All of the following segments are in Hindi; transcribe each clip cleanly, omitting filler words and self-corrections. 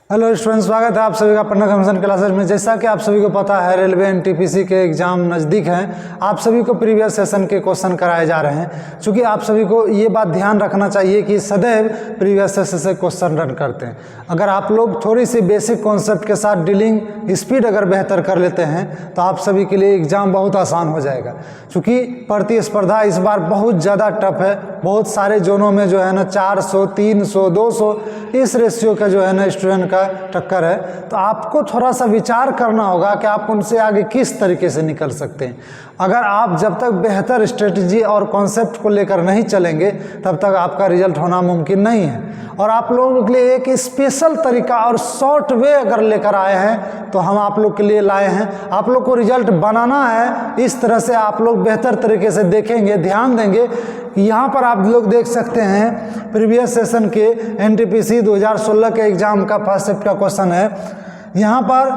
हेलो स्टूडेंट्स, स्वागत है आप सभी का पटना कमीशन क्लासेज में। जैसा कि आप सभी को पता है रेलवे एनटीपीसी के एग्जाम नज़दीक हैं। आप सभी को प्रीवियस सेशन के क्वेश्चन कराए जा रहे हैं। चूँकि आप सभी को ये बात ध्यान रखना चाहिए कि सदैव प्रीवियस सेशन से क्वेश्चन रन करते हैं। अगर आप लोग थोड़ी सी बेसिक कॉन्सेप्ट के साथ डीलिंग स्पीड अगर बेहतर कर लेते हैं तो आप सभी के लिए एग्ज़ाम बहुत आसान हो जाएगा। चूँकि प्रतिस्पर्धा इस बार बहुत ज़्यादा टफ है। बहुत सारे जोनों में जो है ना 400, 300, 200 इस रेशियो का जो है ना स्टूडेंट का टक्कर है। तो आपको थोड़ा सा विचार करना होगा कि आप उनसे आगे किस तरीके से निकल सकते हैं। अगर आप जब तक बेहतर स्ट्रेटजी और कॉन्सेप्ट को लेकर नहीं चलेंगे तब तक आपका रिजल्ट होना मुमकिन नहीं है। और आप लोगों के लिए एक स्पेशल तरीका और शॉर्ट वे अगर लेकर आए हैं तो हम आप लोग के लिए लाए हैं। आप लोग को रिजल्ट बनाना है, इस तरह से आप लोग बेहतर तरीके से देखेंगे, ध्यान देंगे। यहाँ पर आप लोग देख सकते हैं प्रीवियस सेशन के एनटीपीसी 2016 के एग्जाम का फर्स्ट शिफ्ट का क्वेश्चन है। यहाँ पर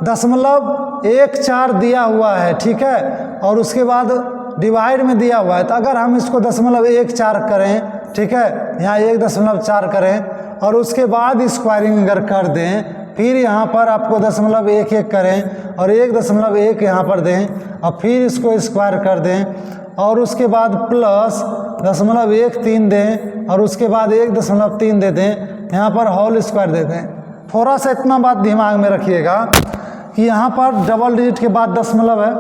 0.14 दिया हुआ है, ठीक है, और उसके बाद डिवाइड में दिया हुआ है। तो अगर हम इसको 0.14 करें, ठीक है, यहाँ 1.4 करें और उसके बाद स्क्वायरिंग अगर कर दें, फिर यहाँ पर आपको 0.11 करें और 1.1 यहाँ पर दें और फिर इसको स्क्वायर कर दें और उसके बाद प्लस 0.13 दें और उसके बाद 1.3 दे दें, यहाँ पर होल स्क्वायर दे दें। थोड़ा सा इतना बात दिमाग में रखिएगा कि यहाँ पर डबल डिजिट के बाद दशमलव है,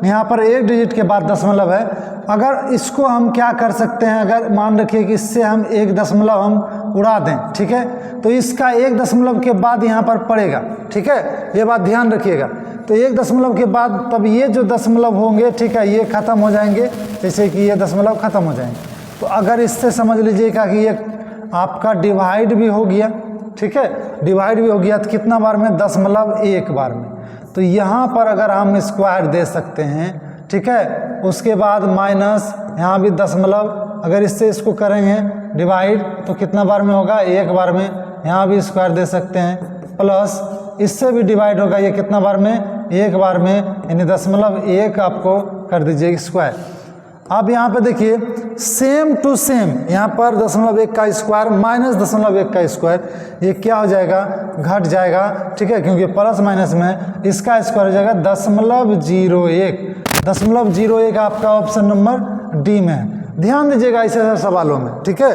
यहाँ पर एक डिजिट के बाद दशमलव है। अगर इसको हम क्या कर सकते हैं, अगर मान रखिए कि इससे हम 1 दशमलव हम उड़ा दें, ठीक है, तो इसका 1 दशमलव के बाद यहाँ पर पड़ेगा, ठीक है, ये बात ध्यान रखिएगा। तो 1 दशमलव के बाद तब ये जो दशमलव होंगे, ठीक है, ये ख़त्म हो जाएंगे, जैसे कि ये दशमलव ख़त्म हो जाएंगे। तो अगर इससे समझ लीजिएगा कि ये आपका डिवाइड भी हो गया, ठीक है, डिवाइड भी हो गया तो कितना बार में, 0.1 बार में। तो यहाँ पर अगर हम स्क्वायर दे सकते हैं, ठीक है, उसके बाद माइनस यहाँ भी दशमलव, अगर इससे इसको करेंगे डिवाइड तो कितना बार में होगा, 1 बार में। यहाँ भी स्क्वायर दे सकते हैं, प्लस इससे भी डिवाइड होगा, ये कितना बार में, 1 बार में, यानी 0.1 आपको कर दीजिए स्क्वायर। अब यहाँ पे देखिए सेम टू सेम, यहाँ पर 0.1 का स्क्वायर माइनस 0.1 का स्क्वायर, ये क्या हो जाएगा, घट जाएगा, ठीक है, क्योंकि प्लस माइनस में इसका स्क्वायर हो जाएगा 0.01। 0.01 आपका ऑप्शन नंबर डी में है। ध्यान दीजिएगा ऐसे सवालों में, ठीक है।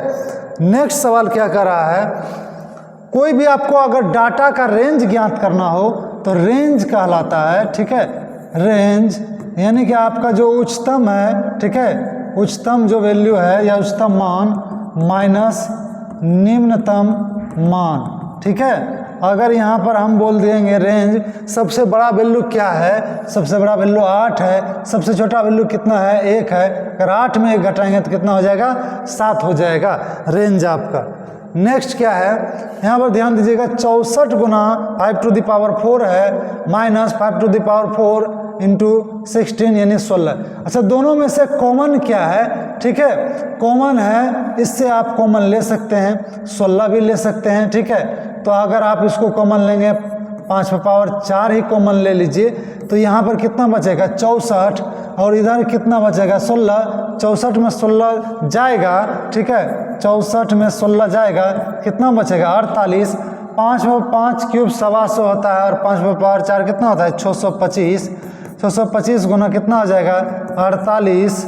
नेक्स्ट सवाल क्या कर रहा है, कोई भी आपको अगर डाटा का रेंज ज्ञात करना हो तो रेंज कहलाता है, ठीक है, रेंज यानी कि आपका जो उच्चतम है, ठीक है, उच्चतम जो वैल्यू है या उच्चतम मान माइनस निम्नतम मान, ठीक है। अगर यहाँ पर हम बोल देंगे रेंज, सबसे बड़ा वैल्यू क्या है, सबसे बड़ा वैल्यू 8 है, सबसे छोटा वैल्यू कितना है, 1 है। अगर 8 में 1 घटाएंगे तो कितना हो जाएगा, 7 हो जाएगा रेंज आपका। नेक्स्ट क्या है, यहाँ पर ध्यान दीजिएगा 64 गुना 5⁴ है माइनस 5⁴ इंटू 16 यानी 16। अच्छा, दोनों में से कॉमन क्या है, ठीक है, कॉमन है, इससे आप कॉमन ले सकते हैं, 16 भी ले सकते हैं, ठीक है। तो अगर आप इसको कॉमन लेंगे 5⁴ ही कॉमन ले लीजिए तो यहाँ पर कितना बचेगा, 64, और इधर कितना बचेगा, 16। 64 में 16 जाएगा, ठीक है, 64 में 16 जाएगा, कितना बचेगा, 48। 5 क्यूब 125 होता है और 5⁴ कितना होता है, 625। 625 गुना कितना हो जाएगा, 48।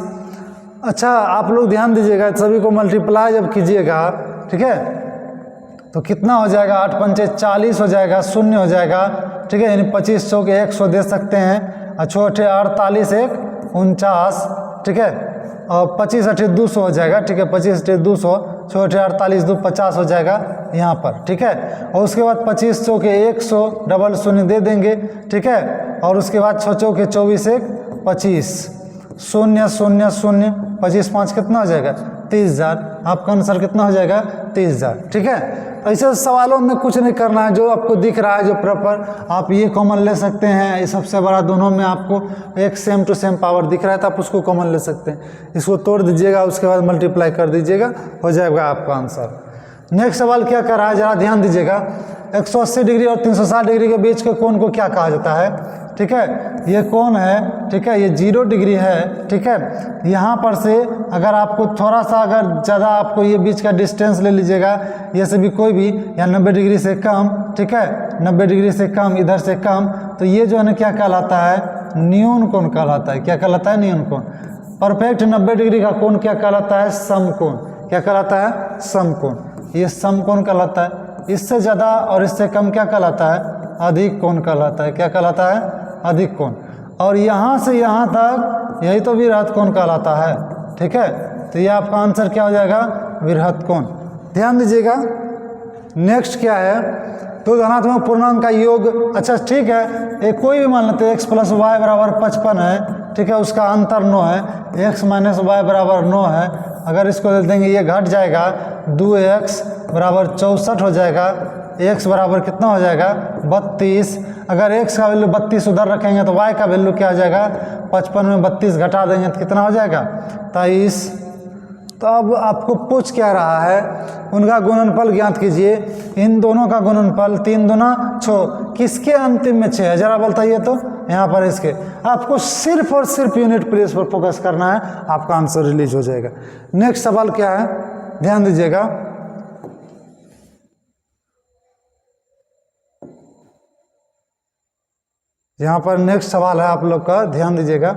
अच्छा, आप लोग ध्यान दीजिएगा, सभी को मल्टीप्लाई जब कीजिएगा, ठीक है, तो कितना हो जाएगा, 8 पंचे 40 हो जाएगा, 0 हो जाएगा, ठीक है, यानी 25 चौके 100 दे सकते हैं, और 48 1 49, ठीक है, और 25 8 200 हो जाएगा, ठीक है, 25 8 200, 48 2 50 हो जाएगा यहाँ पर, ठीक है। और उसके बाद 25 चौके 100 डबल 0 दे देंगे, ठीक है, और उसके बाद 6 चौके 24 1 25, 0 0 0, 25 5 कितना हो जाएगा, 30,000। आपका आंसर कितना हो जाएगा, 30,000, ठीक है। ऐसे सवालों में कुछ नहीं करना है, जो आपको दिख रहा है जो प्रॉपर, आप ये कॉमन ले सकते हैं। ये सबसे बड़ा, दोनों में आपको एक सेम टू सेम पावर दिख रहा है तो आप उसको कॉमन ले सकते हैं। इसको तोड़ दीजिएगा, उसके बाद मल्टीप्लाई कर दीजिएगा, हो जाएगा आपका आंसर। नेक्स्ट सवाल क्या कर रहा है, जरा ध्यान दीजिएगा। 180 डिग्री और 360 डिग्री के बीच के कोण को क्या कहा जाता है? ठीक है, ये कोण है, ठीक है, ये 0 डिग्री है। ठीक है, यहाँ पर से अगर आपको थोड़ा सा अगर ज़्यादा आपको ये बीच का डिस्टेंस ले लीजिएगा, ये से भी कोई भी, या 90 डिग्री से कम, ठीक है, 90 डिग्री से कम, इधर से कम, तो ये जो है ना क्या कहलाता है? न्यून कोण कहलाता है। क्या कहलाता है? न्यून कोण। परफेक्ट 90 डिग्री का कोण क्या कहलाता है? समकोण। क्या कहलाता है? समकोण। ये समकोण कहलाता है। इससे ज़्यादा और इससे कम क्या कहलाता है? अधिक कोण कहलाता है। क्या कहलाता है? अधिक कोण। और यहाँ से यहाँ तक यही तो विरहत कोण कहलाता है। ठीक है, तो ये आपका आंसर क्या हो जाएगा? विरहत कोण। ध्यान दीजिएगा। नेक्स्ट क्या है? तो धनात्मक पूर्णांक का योग। अच्छा ठीक है, एक कोई भी मान लेते हैं x + y = 55 है। ठीक है, उसका अंतर 9 है। x - y = 9 है। अगर इसको दे देंगे ये घट जाएगा, 2x = 64 हो जाएगा। x बराबर कितना हो जाएगा? 32। अगर x का वैल्यू 32 उधर रखेंगे तो y का वैल्यू क्या हो जाएगा? 55 में 32 घटा देंगे तो कितना हो जाएगा? 23। तो अब आपको पूछ क्या रहा है? उनका गुणनफल ज्ञात कीजिए। इन दोनों का गुणनफल 3 दूना 6, किसके अंतिम में 6 है? जरा बताइए तो। यहाँ पर इसके आपको सिर्फ और सिर्फ यूनिट प्लेस पर फोकस करना है, आपका आंसर रिलीज हो जाएगा। नेक्स्ट सवाल क्या है? ध्यान दीजिएगा। यहाँ पर नेक्स्ट सवाल है आप लोग का, ध्यान दीजिएगा।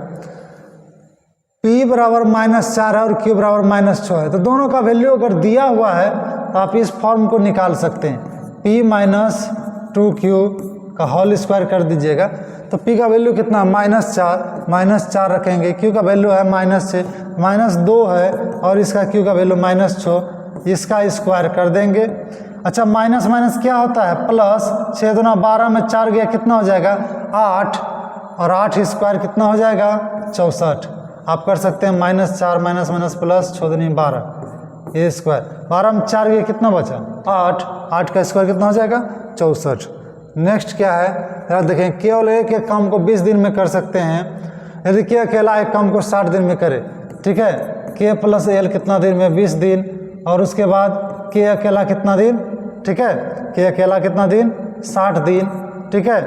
P बराबर -4 है और Q बराबर -6 है। तो दोनों का वैल्यू अगर दिया हुआ है तो आप इस फॉर्म को निकाल सकते हैं। P - 2Q का होल स्क्वायर कर दीजिएगा। तो P का वैल्यू कितना? -4 रखेंगे। Q का वैल्यू है -6, -2 है, और इसका Q का वैल्यू -6, इसका स्क्वायर कर देंगे। अच्छा, माइनस माइनस क्या होता है? प्लस। 6 दूना 12 में 4 गया, कितना हो जाएगा? 8, और 8 स्क्वायर कितना हो जाएगा? 64। आप कर सकते हैं -4 माइनस माइनस प्लस, 6 दूनी 12, ये स्क्वायर। 12 में 4 गया, कितना बचा? 8। 8 का स्क्वायर कितना हो जाएगा? 64। नेक्स्ट क्या है? यार देखें, केवल एक काम को 20 दिन में कर सकते हैं। यदि के अकेला एक काम को 60 दिन में करे, ठीक है, K + L कितना दिन में? 20 दिन। और उसके बाद K अकेला कितना दिन? ठीक है, K अकेला कितना दिन? 60 दिन। ठीक है,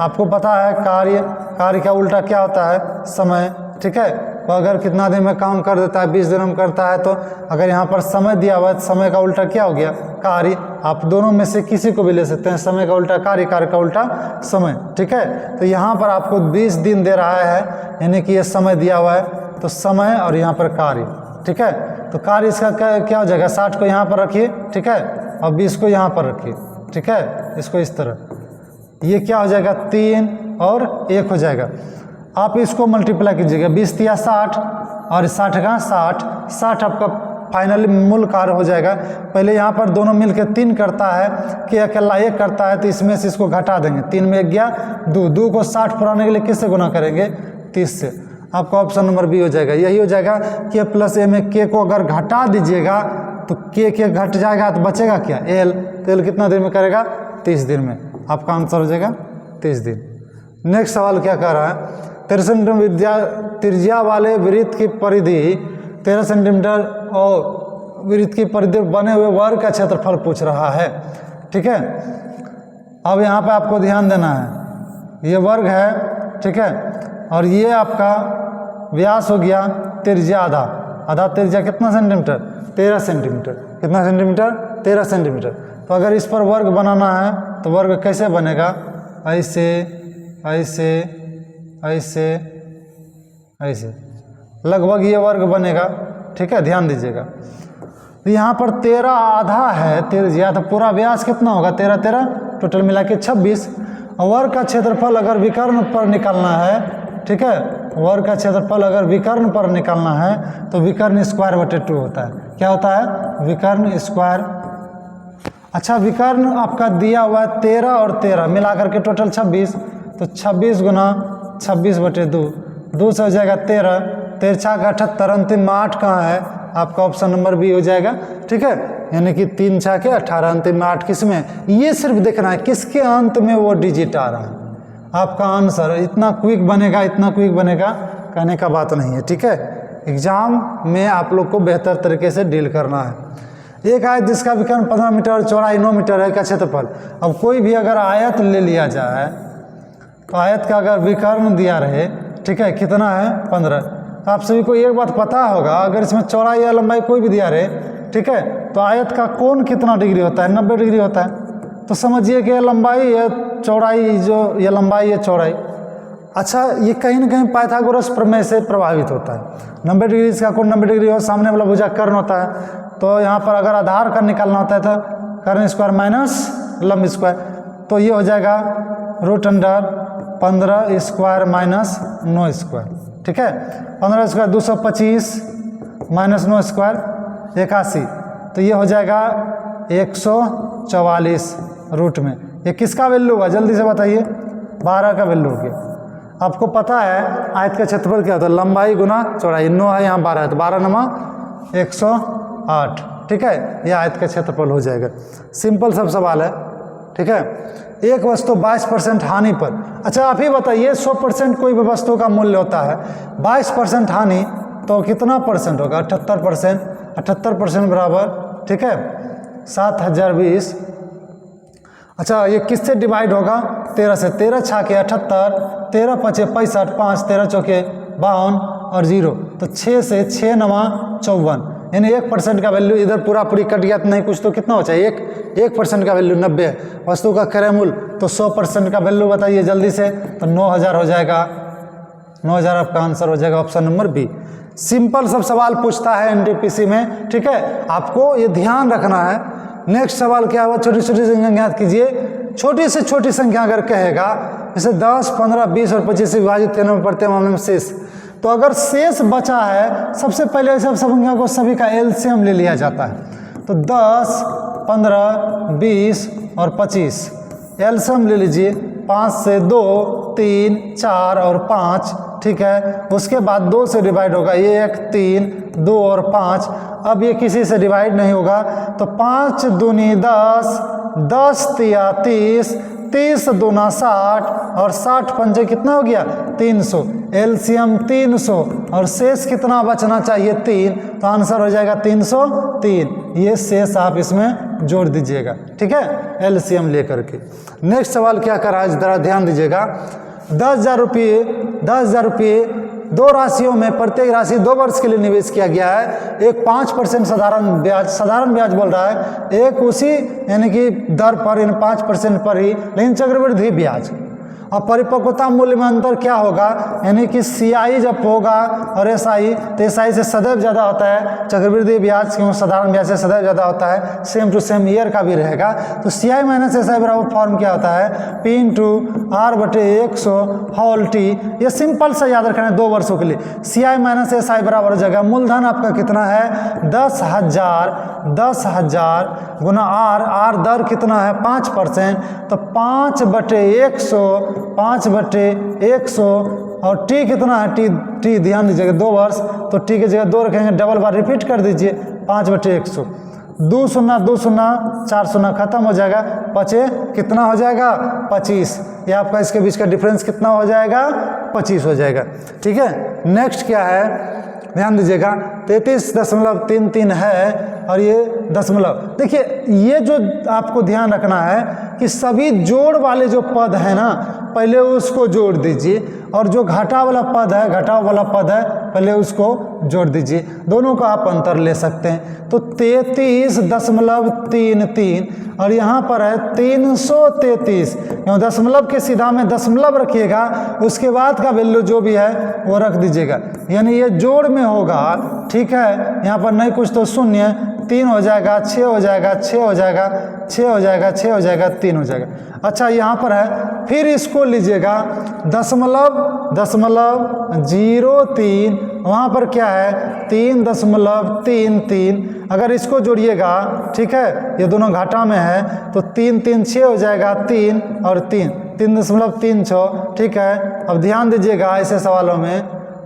आपको पता है कार्य का उल्टा क्या होता है? समय। ठीक है, तो अगर कितना दिन में काम कर देता है? 20 दिन में करता है। तो अगर यहाँ पर समय दिया हुआ है तो समय का उल्टा क्या हो गया? कार्य। आप दोनों में से किसी को भी ले सकते हैं, समय का उल्टा कार्य, कार्य का उल्टा समय। ठीक है, तो यहाँ पर आपको 20 दिन दे रहा है, यानी कि ये समय दिया हुआ है, तो समय और यहाँ पर कार्य। ठीक है, तो कार्य इसका क्या हो जाएगा? 60 को यहाँ पर रखिए, ठीक है, और 20 को यहाँ पर रखिए। ठीक है, इसको इस तरह, ये क्या हो जाएगा? 3 और 1 हो जाएगा। आप इसको मल्टीप्लाई कीजिएगा, 20 × 60 और 60 का 60 आपका फाइनली मूल कार्य हो जाएगा। पहले यहाँ पर दोनों मिलकर 3 करता है, कि अकेला 1 करता है, तो इसमें से इसको घटा देंगे। 3 में 1 गया 2, 2 को 60 पुराने के लिए किससे गुना करेंगे? 30 से। आपका ऑप्शन नंबर बी हो जाएगा। यही हो जाएगा। K + A में K को अगर घटा दीजिएगा तो K घट जाएगा तो बचेगा क्या? L। तो L कितना दिन में करेगा? 30 दिन में। आपका आंसर हो जाएगा 30 दिन। नेक्स्ट सवाल क्या कह रहा है? 13 सेंटीमीटर त्रिज्या वाले वृत्त की परिधि 13 सेंटीमीटर और वृत्त की परिधि बने हुए वर्ग का क्षेत्रफल पूछ रहा है। ठीक है, अब यहाँ पे आपको ध्यान देना है, ये वर्ग है, ठीक है, और ये आपका व्यास हो गया, त्रिज्या आधा त्रिज्या कितना सेंटीमीटर? 13 सेंटीमीटर। कितना सेंटीमीटर? 13 सेंटीमीटर। तो अगर इस पर वर्ग बनाना है तो वर्ग कैसे बनेगा? ऐसे ऐसे ऐसे ऐसे, लगभग ये वर्ग बनेगा। ठीक है, ध्यान दीजिएगा। तो यहाँ पर 13 आधा है त्रिज्या, तो पूरा व्यास कितना होगा? 13 टोटल मिला के 26। वर्ग का क्षेत्रफल अगर विकर्ण पर निकालना है, ठीक है, वर्ग का क्षेत्रफल अगर विकर्ण पर निकालना है तो विकर्ण स्क्वायर बटे 2 होता है। क्या होता है? विकर्ण स्क्वायर। अच्छा, विकर्ण आपका दिया हुआ है 13 और 13 मिला करके टोटल 26, तो 26 गुना 26 बटे 2, 2 से हो जाएगा 13, 13 × 78, अंतिम में 8 कहाँ है? आपका ऑप्शन नंबर बी हो जाएगा। ठीक है, यानी कि 3 × 6 = 18, अंतिम में 8 किस में? ये सिर्फ देखना है किसके अंत में वो डिजिट आ रहा है। आपका आंसर इतना क्विक बनेगा, इतना क्विक बनेगा, कहने का बात नहीं है। ठीक है, एग्जाम में आप लोग को बेहतर तरीके से डील करना है। एक आयत जिसका विकर्ण 15 मीटर और चौड़ाई 9 मीटर है का क्षेत्रफल। अब कोई भी अगर आयत ले लिया जाए तो आयत का अगर विकर्ण दिया रहे, ठीक है, कितना है 15। तो आप सभी को एक बात पता होगा, अगर इसमें चौड़ाई या लंबाई कोई भी दिया रहे, ठीक है, तो आयत का कोण कितना डिग्री होता है, 90 डिग्री होता है। तो समझिए कि लंबाई या चौड़ाई, जो ये लंबाई या चौड़ाई, अच्छा ये कहीं ना कहीं पाइथागोरस प्रमेय से प्रभावित होता है। 90 डिग्री इसका कोण 90 डिग्री हो, सामने वाला भुजा कर्ण होता है। तो यहाँ पर अगर आधार का निकालना होता है तो कर्ण स्क्वायर माइनस लंब स्क्वायर, तो ये हो जाएगा √15 स्क्वायर माइनस 9 स्क्वायर, ठीक है। 15 स्क्वायर 225 माइनस 9 स्क्वायर 81, तो ये हो जाएगा 144 रूट में। ये किसका वैल्यू होगा जल्दी से बताइए, 12 का वैल्यू हो गया। आपको पता है आयत का क्षेत्रफल क्या होता है, लंबाई गुना चौड़ाई। 9 है यहाँ 12 है, तो 12 नमा 108, ठीक है, यह आयत का क्षेत्रफल हो जाएगा। सिंपल सब सवाल है, ठीक है। एक वस्तु 22% हानि पर, अच्छा आप ही बताइए 100% कोई भी वस्तु का मूल्य होता है, 22% हानि तो कितना परसेंट होगा, 78%। 78% बराबर, ठीक है, 7020। अच्छा ये किससे डिवाइड होगा, 13 से। 13 छाके 78, 13 पचे 65, 5 13 चौके 52 और 0, तो 6 से 6 नमा 54, यानी 1% का वैल्यू इधर पूरा पूरी कट गया तो नहीं कुछ, तो कितना हो चाहिए 1% का वैल्यू 90 है। वस्तु का क्रय मूल्य तो 100% का वैल्यू बताइए जल्दी से, तो 9000 हो जाएगा। 9000 आपका आंसर हो जाएगा ऑप्शन नंबर बी। सिंपल सब सवाल पूछता है एनटीपीसी में, ठीक है, आपको ये ध्यान रखना है। नेक्स्ट सवाल क्या हुआ, छोटी छोटी संख्या ज्ञात कीजिए। छोटी से छोटी संख्या अगर कहेगा, जैसे 10, 15, 20 और 25 से विभाजित करने में पड़ते मामले में शेष, तो अगर शेष बचा है, सबसे पहले सब संख्या को सभी का एलसीएम ले लिया जाता है। तो 10, 15, 20 और 25 एलसीएम ले लीजिए। 5 से 2, 3, 4 और 5, ठीक है। उसके बाद 2 से डिवाइड होगा, 1, 3, 2 और 5। अब ये किसी से डिवाइड नहीं होगा, तो 5 दूनी 10, 10 तिया 30, 30 दूना 60 और 60 पंजे कितना हो गया 300। एलसीएम 300 और शेष कितना बचना चाहिए 3, तो आंसर हो जाएगा 303। ये शेष आप इसमें जोड़ दीजिएगा, ठीक है, एलसीएम लेकर के। नेक्स्ट सवाल क्या कर रहा है जरा ध्यान दीजिएगा। 10,000 रुपये 2 राशियों में प्रत्येक राशि 2 वर्ष के लिए निवेश किया गया है। एक 5% साधारण ब्याज बोल रहा है, एक उसी यानी कि दर पर, इन 5% पर ही, लेकिन चक्रवृद्धि ब्याज। अब परिपक्वता मूल्य में अंतर क्या होगा, यानी कि सीआई जब होगा और एसआई, तो एसआई से सदैव ज़्यादा होता है चक्रवृद्धि ब्याज, क्योंकि साधारण ब्याज से सदैव ज़्यादा होता है। सेम टू सेम ईयर का भी रहेगा। तो सीआई माइनस एसआई बराबर फॉर्म क्या होता है, P into R/100 whole T. ये सिंपल सा याद रखना है 2 वर्षों के लिए। सीआई माइनस एसआई बराबर हो जाएगा, मूलधन आपका कितना है 10,000 गुना आर दर कितना है 5%, तो 5/100 और टी कितना है, टी ध्यान दीजिएगा 2 वर्ष, तो टी की जगह 2 रखेंगे, डबल बार रिपीट कर दीजिए, 5/100। 2 शून्य 2 शून्य 4 शून्य खत्म हो जाएगा, बचे कितना हो जाएगा 25। ये आपका इसके बीच का डिफरेंस कितना हो जाएगा 25 हो जाएगा, ठीक है। नेक्स्ट क्या है ध्यान दीजिएगा, 33.33 है और ये दशमलव। देखिए ये जो आपको ध्यान रखना है कि सभी जोड़ वाले जो पद है ना, पहले उसको जोड़ दीजिए, और जो घटाव वाला पद है पहले उसको जोड़ दीजिए। दोनों का आप अंतर ले सकते हैं। तो 33.33 और यहाँ पर है 333, दशमलव के सीधा में दशमलव रखिएगा, उसके बाद का वैल्यू जो भी है वो रख दीजिएगा, यानी ये जोड़ में होगा, ठीक है। यहाँ पर नहीं कुछ तो शून्य, 3 हो जाएगा, 6 हो जाएगा, 6 हो जाएगा, 6 हो जाएगा, 6 हो जाएगा, 3 हो जाएगा। अच्छा यहाँ पर है, फिर इसको लीजिएगा दशमलव 03, वहाँ पर क्या है 3.33। अगर इसको जोड़िएगा, ठीक है, ये दोनों घाटा में है, तो 3 3 6 हो जाएगा, 3 और 3 3.36, ठीक है। अब ध्यान दीजिएगा ऐसे सवालों में,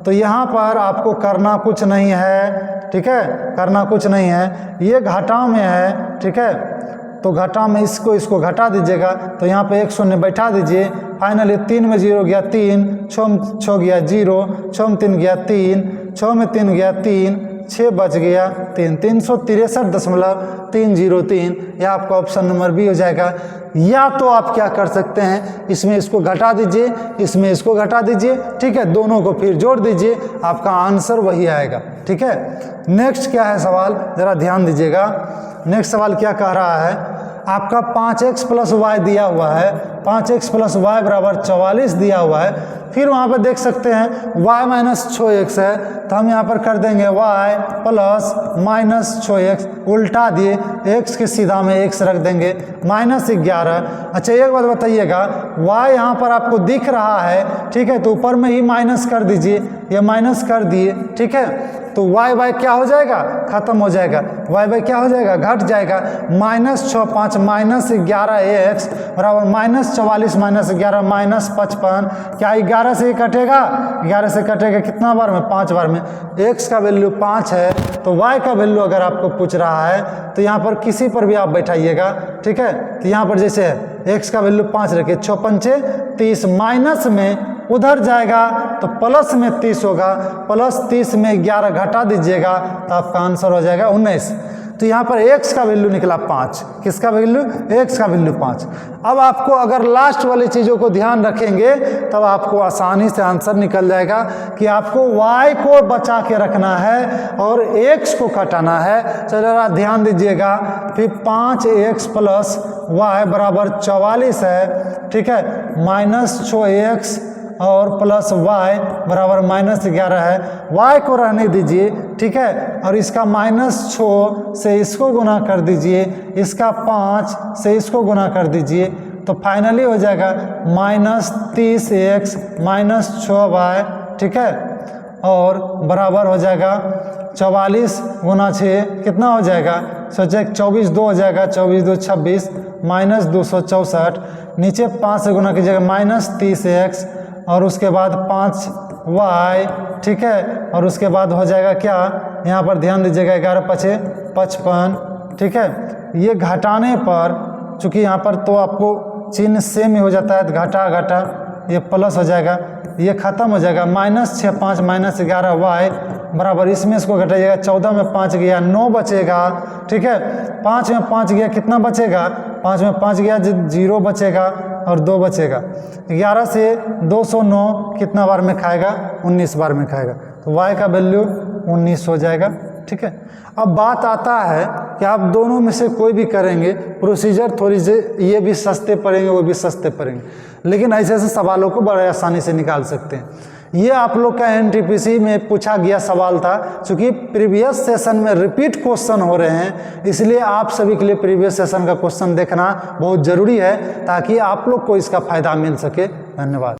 तो यहाँ पर आपको करना कुछ नहीं है, ठीक है, करना कुछ नहीं है, ये घाटा में है, ठीक है। तो घटा में इसको घटा दीजिएगा, तो यहाँ पे 1 शून्य बैठा दीजिए। फाइनली 3 में 0 गया 3, 6 गया 0, 6 में 3 गया 3, 6 में 3 गया 3, 6 बच गया 3, 363.303, यह आपका ऑप्शन नंबर बी हो जाएगा। या तो आप क्या कर सकते हैं, इसमें इसको घटा दीजिए, इसमें इसको घटा दीजिए, ठीक है, दोनों को फिर जोड़ दीजिए, आपका आंसर वही आएगा। ठीक है, नेक्स्ट क्या है सवाल, ज़रा ध्यान दीजिएगा। नेक्स्ट सवाल क्या कह रहा है, आपका 5x + y दिया हुआ है, 5x + y बराबर 44 दिया हुआ है। फिर वहाँ पर देख सकते हैं y - 6x है, तो हम यहाँ पर कर देंगे y + -6x, उल्टा दिए, x के सीधा में x रख देंगे, -11। अच्छा एक बात बताइएगा, y यहाँ पर आपको दिख रहा है, ठीक है, तो ऊपर में ही माइनस कर दीजिए, ये माइनस कर दिए, ठीक है, तो y क्या हो जाएगा, खत्म हो जाएगा, y क्या हो जाएगा, घट जाएगा, -6 5 -11x बराबर -44 -11 -55। क्या 11 से ही कटेगा, 11 से कटेगा कितना बार में, 5 बार में। x का वैल्यू 5 है, तो y का वैल्यू अगर आपको पूछ रहा है तो यहाँ पर किसी पर भी आप बैठाइएगा, ठीक है, तो यहाँ पर जैसे है x का वैल्यू 5 रखिए, 6 पंचे 30, माइनस में उधर जाएगा तो प्लस में 30 होगा, +30 में 11 घटा दीजिएगा तो आपका आंसर हो जाएगा 19। तो यहाँ पर x का वैल्यू निकला 5, किसका वैल्यू, x का वैल्यू 5। अब आपको अगर लास्ट वाली चीज़ों को ध्यान रखेंगे तब आपको आसानी से आंसर निकल जाएगा कि आपको y को बचा के रखना है और x को घटाना है। चलो ध्यान दीजिएगा, फिर 5x + y बराबर 44 है, ठीक है, -6x और +y बराबर -11 है, y को रहने दीजिए, ठीक है, और इसका -6 से इसको गुना कर दीजिए, इसका 5 से इसको गुना कर दीजिए, तो फाइनली हो जाएगा -30x -6y, ठीक है, और बराबर हो जाएगा 44 × 6 कितना हो जाएगा, सोचे 24 2 हो जाएगा, 24 2 26 -264, नीचे 5 से गुना कीजिएगा -30x और उसके बाद 5y, ठीक है, और उसके बाद हो जाएगा क्या, यहाँ पर ध्यान दीजिएगा 11 × 5 = 55, ठीक है। ये घटाने पर चूँकि यहाँ पर तो आपको चिन्ह सेम ही हो जाता है, तो घटा घटा ये प्लस हो जाएगा, ये ख़त्म हो जाएगा, -6 5 -11y बराबर, इसमें इसको घटाइएगा, 14 में 5 गया 9 बचेगा, ठीक है, 5 में 5 गया कितना बचेगा, 5 में 5 गया 0 बचेगा और 2 बचेगा, 11 से 209 कितना बार में खाएगा, 19 बार में खाएगा, तो y का वैल्यू 19 हो जाएगा, ठीक है। अब बात आता है कि आप दोनों में से कोई भी करेंगे, प्रोसीजर थोड़ी से ये भी सस्ते पड़ेंगे वो भी सस्ते पड़ेंगे, लेकिन ऐसे ऐसे सवालों को बड़े आसानी से निकाल सकते हैं। ये आप लोग का एनटीपीसी में पूछा गया सवाल था, क्योंकि प्रीवियस सेशन में रिपीट क्वेश्चन हो रहे हैं, इसलिए आप सभी के लिए प्रीवियस सेशन का क्वेश्चन देखना बहुत ज़रूरी है ताकि आप लोग को इसका फ़ायदा मिल सके। धन्यवाद।